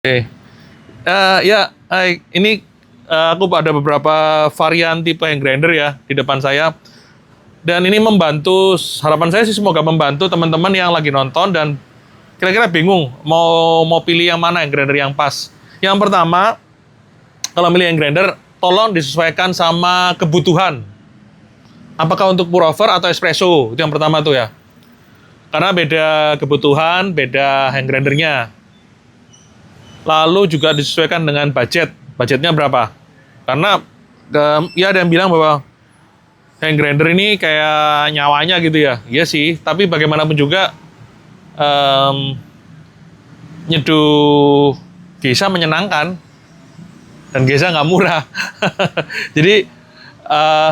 Oke. Ini aku ada beberapa varian tipe hand grinder ya di depan saya. Dan ini membantu, harapan saya sih semoga membantu teman-teman yang lagi nonton dan kira-kira bingung mau pilih yang mana hand grinder yang pas. Yang pertama, kalau milih hand grinder, tolong disesuaikan sama kebutuhan. Apakah untuk pour over atau espresso? Itu yang pertama tuh ya. Karena beda kebutuhan, beda hand grindernya. Lalu juga disesuaikan dengan budget. Budgetnya berapa? Karena ya ada yang bilang bahwa hand grinder ini kayak nyawanya gitu ya. Iya sih, tapi bagaimanapun juga nyeduh geisha menyenangkan dan geisha nggak murah. Jadi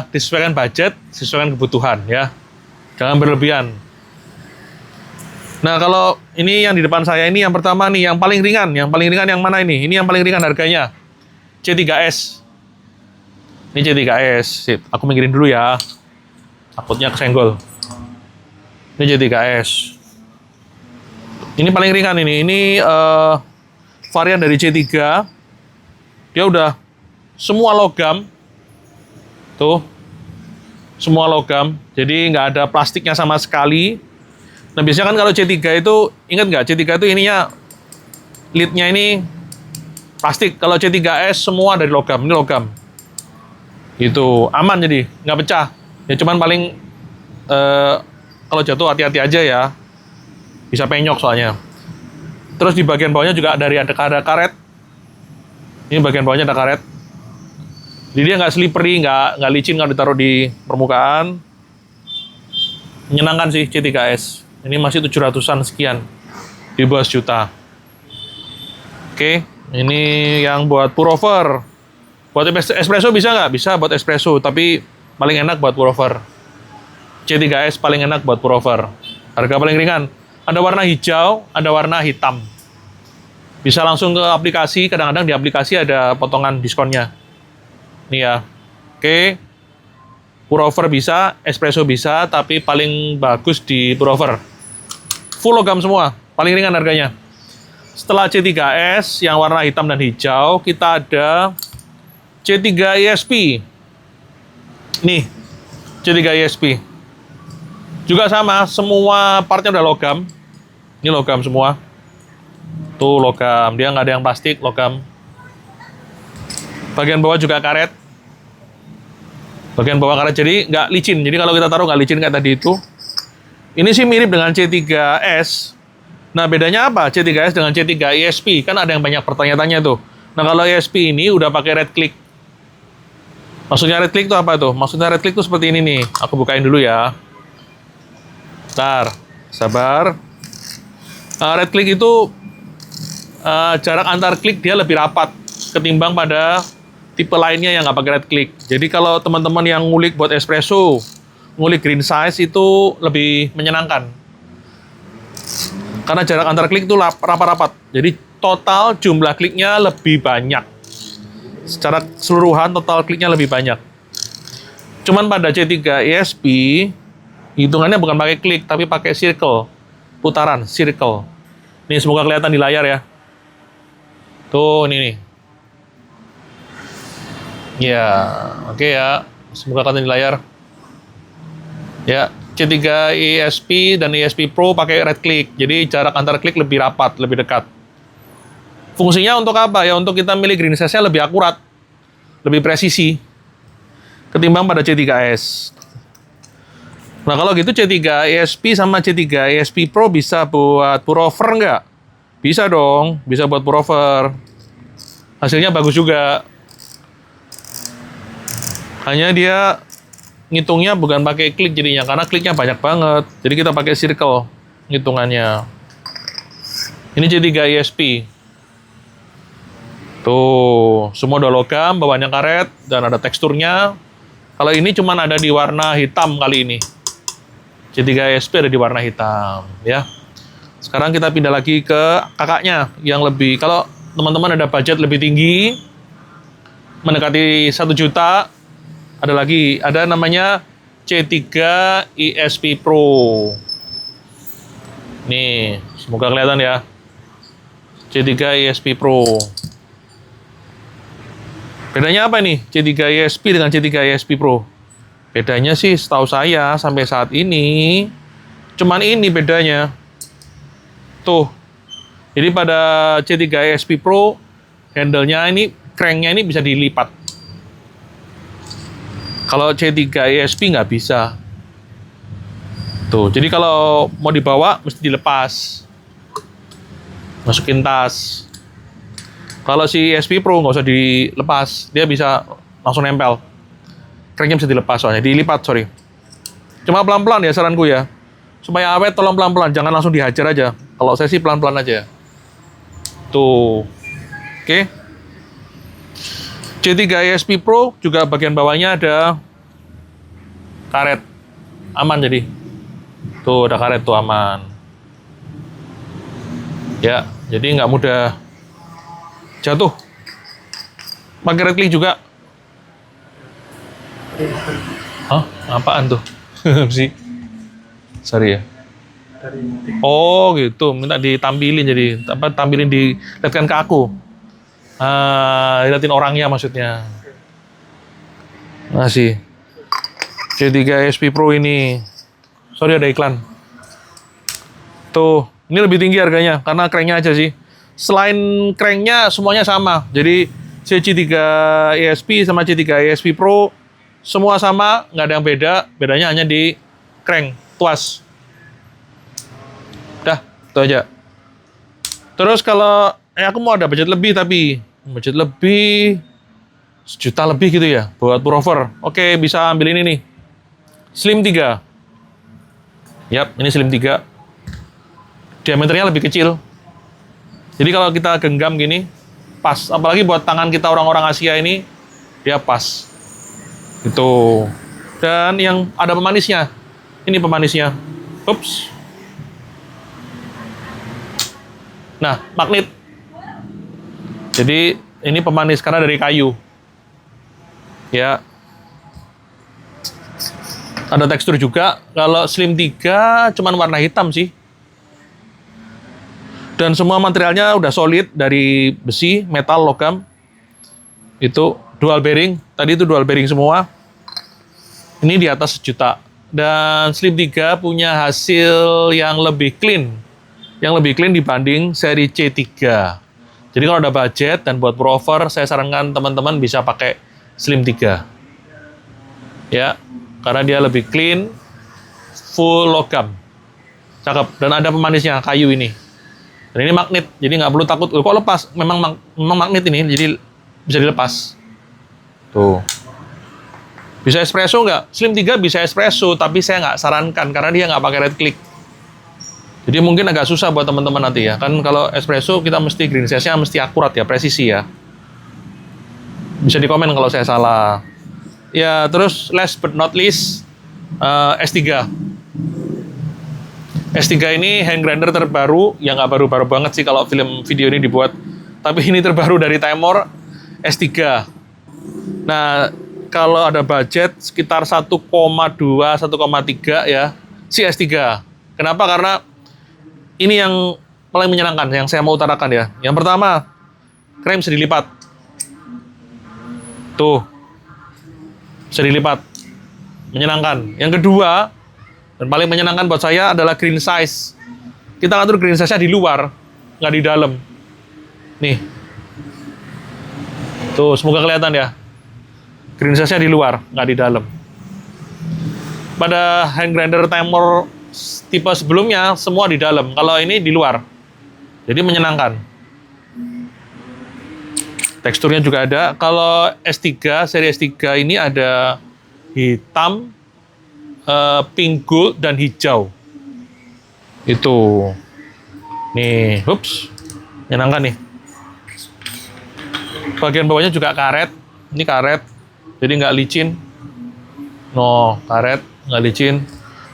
disesuaikan budget, disesuaikan kebutuhan ya. Jangan berlebihan. Nah, kalau ini yang di depan saya ini yang pertama nih, yang paling ringan. Yang paling ringan yang mana ini? Ini yang paling ringan harganya. C3S. Ini C3S. Sip, aku minggirin dulu ya. Takutnya kesenggol. Ini C3S. Ini paling ringan ini. Ini varian dari C3. Dia udah semua logam. Tuh. Semua logam. Jadi nggak ada plastiknya sama sekali. Nah, biasanya kan kalau C3 itu, ingat nggak? C3 itu ininya, lidnya ini plastik. Kalau C3S semua dari logam. Ini logam. Itu aman jadi, nggak pecah. Ya cuman paling, kalau jatuh hati-hati aja ya. Bisa penyok soalnya. Terus di bagian bawahnya juga ada karet. Ini bagian bawahnya ada karet. Jadi dia nggak slippery, nggak licin kalau ditaruh di permukaan. Menyenangkan sih C3S. Ini masih 700-an sekian. Di bawah juta. Oke. Ini yang buat pour over. Buat espresso bisa nggak? Bisa buat espresso. Tapi paling enak buat pour over. C3S paling enak buat pour over. Harga paling ringan. Ada warna hijau, ada warna hitam. Bisa langsung ke aplikasi. Kadang-kadang di aplikasi ada potongan diskonnya. Nih ya. Oke. Pour over bisa, espresso bisa, tapi paling bagus di pour over. Full logam semua, paling ringan harganya. Setelah C3S yang warna hitam dan hijau, kita ada C3 ESP. Nih, C3 ESP. Juga sama, semua partnya udah logam. Ini logam semua. Tuh logam, dia nggak ada yang plastik, logam. Bagian bawah juga karet. Bagian bawah karet, jadi nggak licin. Jadi kalau kita taruh nggak licin kayak tadi itu. Ini sih mirip dengan C3S. Nah, bedanya apa C3S dengan C3 ESP? Kan ada yang banyak pertanyaan-tanya tuh. Nah, kalau ESP ini udah pakai red click. Maksudnya red click itu apa tuh? Maksudnya red click tuh seperti ini nih. Aku bukain dulu ya. Bentar, sabar. Red click itu jarak antar klik dia lebih rapat ketimbang pada tipe lainnya yang nggak pakai red click. Jadi kalau teman-teman yang ngulik buat espresso, ngulik green size itu lebih menyenangkan. Karena jarak antar klik itu rapat-rapat. Jadi total jumlah kliknya lebih banyak. Secara keseluruhan total kliknya lebih banyak. Cuman pada C3 ESP, hitungannya bukan pakai klik, tapi pakai circle. Putaran, circle. Nih semoga kelihatan di layar ya. Tuh, ini nih. Ya, oke ya. Semoga kelihatan di layar. Ya, C3 ESP dan ESP Pro pakai red click. Jadi jarak antar klik lebih rapat, lebih dekat. Fungsinya untuk apa? Ya untuk kita milih green size-nya lebih akurat. Lebih presisi. Ketimbang pada C3S. Nah kalau gitu C3 ESP sama C3 ESP Pro bisa buat pour over nggak? Bisa dong, bisa buat pour over. Hasilnya bagus juga. Hanya dia ngitungnya bukan pakai klik jadinya, karena kliknya banyak banget. Jadi kita pakai circle ngitungannya. Ini C3 ESP. Tuh, semua udah logam, bawahnya karet, dan ada teksturnya. Kalau ini cuma ada di warna hitam kali ini. C3 ESP ada di warna hitam, ya. Sekarang kita pindah lagi ke kakaknya yang lebih, kalau teman-teman ada budget lebih tinggi, mendekati 1 juta, ada namanya C3 ESP Pro. Nih, semoga kelihatan ya. C3 ESP Pro. Bedanya apa nih C3 ESP dengan C3 ESP Pro? Bedanya sih setahu saya sampai saat ini cuman ini bedanya. Tuh. Jadi pada C3 ESP Pro handle-nya ini, crank-nya ini bisa dilipat. Kalau C3 ESP nggak bisa. Tuh, jadi kalau mau dibawa mesti dilepas. Masukin tas. Kalau si ESP Pro nggak usah dilepas, dia bisa langsung nempel. Cranknya bisa dilepas soalnya, dilipat, sorry. Cuma pelan-pelan ya saranku ya. Supaya awet tolong pelan-pelan, jangan langsung dihajar aja. Kalau saya sih pelan-pelan aja. Tuh. Oke. C3 ESP Pro juga bagian bawahnya ada karet. Aman jadi. Tuh, ada karet tuh aman. Ya, jadi nggak mudah jatuh. Pakai red klik juga. Hah? Apaan tuh? sih? Sorry ya. Oh gitu, minta ditampilin jadi apa? Tampilin dilihatkan ke aku. Lihatin orangnya maksudnya. Masih. C3 ESP Pro ini. Sorry ada iklan. Tuh, ini lebih tinggi harganya karena cranknya aja sih. Selain cranknya semuanya sama. Jadi C3 ESP sama C3 ESP Pro semua sama, nggak ada yang beda. Bedanya hanya di crank, tuas. Dah, itu aja. Terus kalau aku mau ada budget lebih tapi budget lebih 1 juta lebih gitu ya buat pullover. Oke, bisa ambil ini nih. Slim 3. Yap, ini Slim 3. Diameternya lebih kecil. Jadi kalau kita genggam gini, pas. Apalagi buat tangan kita orang-orang Asia ini, dia pas. Gitu. Dan yang ada pemanisnya. Ini pemanisnya. Ups. Nah, magnet. Jadi, ini pemanis karena dari kayu. Ya. Ada tekstur juga. Kalau Slim 3, cuman warna hitam sih. Dan semua materialnya udah solid dari besi, metal, logam. Itu dual bearing. Tadi itu dual bearing semua. Ini di atas 1 juta. Dan Slim 3 punya hasil yang lebih clean. Yang lebih clean dibanding seri C3. Jadi kalau ada budget dan buat pullover, saya sarankan teman-teman bisa pakai Slim 3. Ya, karena dia lebih clean, full logam. Cakep. Dan ada pemanisnya, kayu ini. Dan ini magnet, jadi nggak perlu takut. Kok lepas? Memang magnet ini, jadi bisa dilepas. Tuh. Bisa espresso nggak? Slim 3 bisa espresso, tapi saya nggak sarankan karena dia nggak pakai red click. Jadi mungkin agak susah buat teman-teman nanti ya. Kan kalau espresso kita mesti green size-nya mesti akurat ya, presisi ya. Bisa di komen kalau saya salah. Ya, terus last but not least, S3. S3 ini hand grinder terbaru, yang nggak baru-baru banget sih kalau film video ini dibuat. Tapi ini terbaru dari Timor, S3. Nah, kalau ada budget sekitar 1,2, 1,3 ya, si S3. Kenapa? Karena ini yang paling menyenangkan, yang saya mau utarakan ya. Yang pertama, crank bisa dilipat. Tuh, bisa dilipat. Menyenangkan. Yang kedua, dan paling menyenangkan buat saya adalah green size. Kita ngatur green size-nya di luar, nggak di dalam. Nih. Tuh, semoga kelihatan ya. Green size-nya di luar, nggak di dalam. Pada hand grinder Timor tipe sebelumnya, semua di dalam. Kalau ini di luar. Jadi menyenangkan. Teksturnya juga ada. Kalau S3, seri S3 ini ada hitam, pink gold dan hijau. Itu. Nih, ups. Menyenangkan nih. Bagian bawahnya juga karet. Ini karet. Jadi nggak licin. No, karet, nggak licin.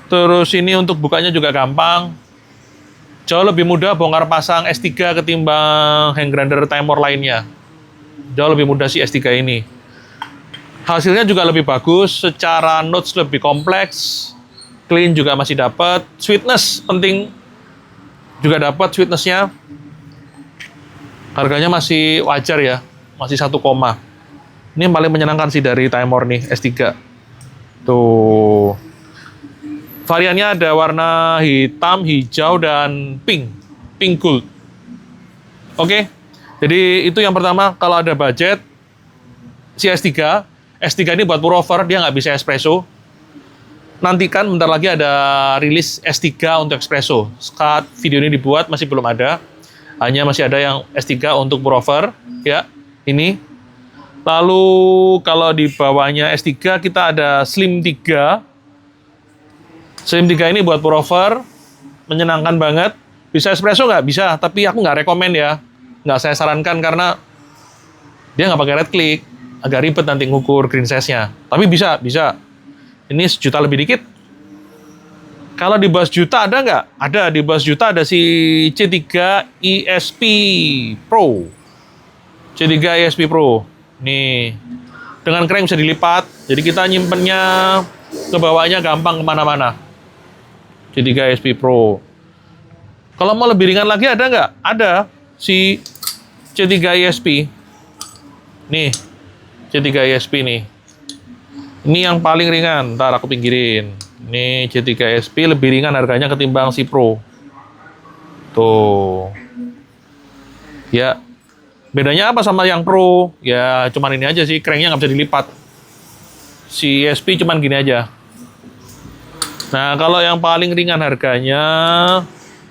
Terus ini untuk bukanya juga gampang. Jauh lebih mudah bongkar pasang S3 ketimbang hand grinder Timor lainnya. Jauh lebih mudah sih S3 ini. Hasilnya juga lebih bagus, secara notes lebih kompleks, clean juga masih dapat, sweetness penting juga dapat sweetnessnya. Harganya masih wajar ya, masih 1 koma. Ini yang paling menyenangkan sih dari Timor nih, S3. Tuh. Variannya ada warna hitam, hijau, dan pink. Pink gold. Oke, jadi itu yang pertama, kalau ada budget, si S3. S3 ini buat purover, dia nggak bisa espresso. Nantikan bentar lagi ada rilis S3 untuk espresso. Saat video ini dibuat masih belum ada. Hanya masih ada yang S3 untuk purover, ya. Ini. Lalu kalau di bawahnya S3 kita ada Slim 3. Slim 3 ini buat purover, menyenangkan banget. Bisa espresso nggak? Bisa, tapi aku nggak rekomen ya. Nggak saya sarankan karena dia nggak pakai red click. Agak ribet nanti ngukur green size-nya. Tapi bisa, bisa. Ini 1 juta lebih dikit. Kalau di bawah juta ada nggak? Ada, di bawah juta ada si C3 ESP Pro. C3 ESP Pro. Nih, dengan crank bisa dilipat. Jadi kita nyimpennya ke bawahnya gampang kemana-mana. C3 ESP Pro. Kalau mau lebih ringan lagi ada nggak? Ada, si C3 ESP. Nih, C3 ESP nih. Ini yang paling ringan, ntar aku pinggirin. Ini C3 ESP lebih ringan harganya ketimbang si Pro. Tuh. Ya, bedanya apa sama yang Pro? Ya, cuman ini aja sih, cranknya nggak bisa dilipat. Si ESP cuman gini aja. Nah, kalau yang paling ringan harganya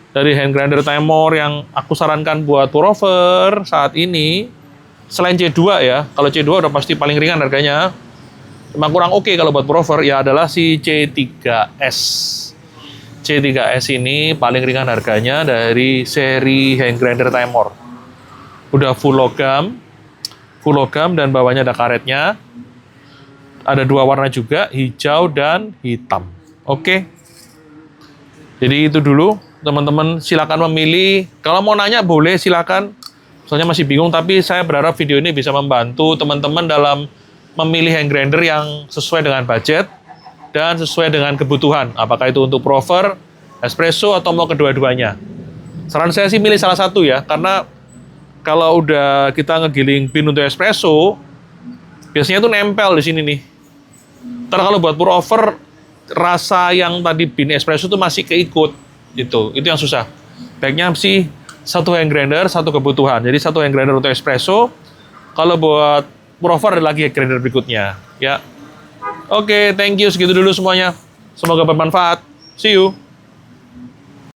dari hand grinder Timor yang aku sarankan buat purover saat ini, selain C2 ya, kalau C2 udah pasti paling ringan harganya. Cuma kurang oke kalau buat purover ya adalah si C3S. C3S ini paling ringan harganya dari seri hand grinder Timor. Udah full logam dan bawahnya ada karetnya. Ada 2 warna juga, hijau dan hitam. Oke. Jadi itu dulu, teman-teman silakan memilih. Kalau mau nanya boleh silakan. Soalnya masih bingung, tapi saya berharap video ini bisa membantu teman-teman dalam memilih hand grinder yang sesuai dengan budget dan sesuai dengan kebutuhan. Apakah itu untuk purover, espresso, atau mau kedua-duanya. Saran saya sih milih salah satu ya, karena kalau udah kita ngegiling bean untuk espresso, biasanya tuh nempel di sini nih. Ntar kalau buat purover, rasa yang tadi bean espresso tuh masih keikut. Itu yang susah. Baiknya sih satu hand grinder, satu kebutuhan. Jadi satu hand grinder untuk espresso, kalau buat purover ada lagi grinder berikutnya, ya. Oke, thank you, segitu dulu semuanya. Semoga bermanfaat. See you.